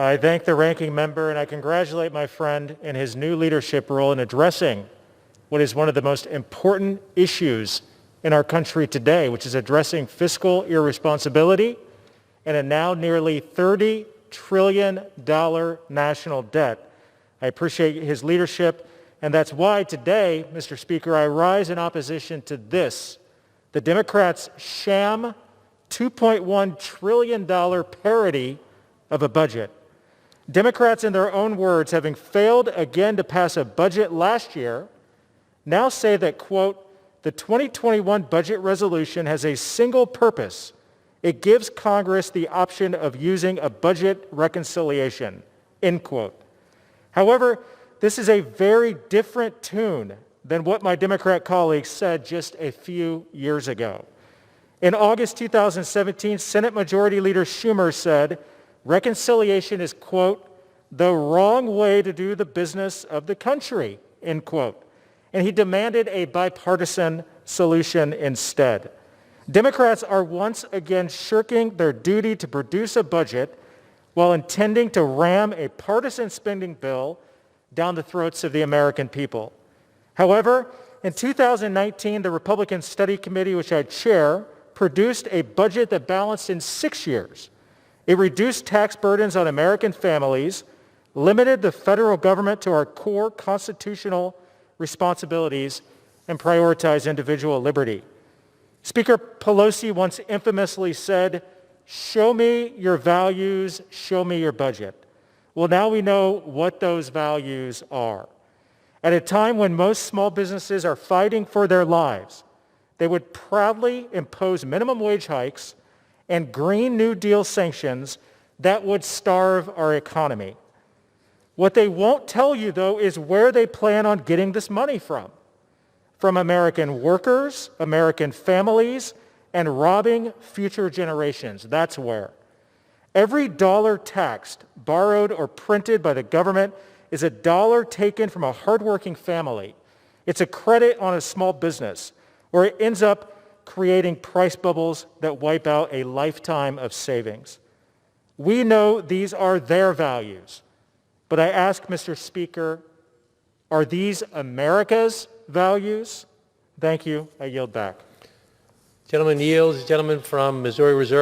I thank the ranking member and I congratulate my friend in his new leadership role in addressing what is one of the most important issues in our country today, which is addressing fiscal irresponsibility and a now nearly $30 trillion national debt. I appreciate his leadership, and that's why today, Mr. Speaker, I rise in opposition to this, the Democrats' sham $2.1 trillion parody of a budget. Democrats, in their own words, having failed again to pass a budget last year, now say that, quote, the 2021 budget resolution has a single purpose. It gives Congress the option of using a budget reconciliation, end quote. However, this is a very different tune than what my Democrat colleagues said just a few years ago. In August 2017, Senate Majority Leader Schumer said, reconciliation is, quote, the wrong way to do the business of the country, end quote. And he demanded a bipartisan solution instead. Democrats are once again shirking their duty to produce a budget while intending to ram a partisan spending bill down the throats of the American people. However, in 2019, the Republican Study Committee, which I chair, produced a budget that balanced in 6 years. It reduced tax burdens on American families, limited the federal government to our core constitutional responsibilities, and prioritized individual liberty. Speaker Pelosi once infamously said, show me your values, show me your budget. Well, now we know what those values are. At a time when most small businesses are fighting for their lives, they would proudly impose minimum wage hikes and Green New Deal sanctions that would starve our economy. What they won't tell you, though, is where they plan on getting this money from. From American workers, American families, and robbing future generations. That's where. Every dollar taxed, borrowed, or printed by the government is a dollar taken from a hardworking family. It's a credit on a small business, or it ends up creating price bubbles that wipe out a lifetime of savings. We know these are their values, but I ask, Mr. Speaker, are these America's values? Thank you. I yield back. Gentleman yields. Gentleman from Missouri Reserve.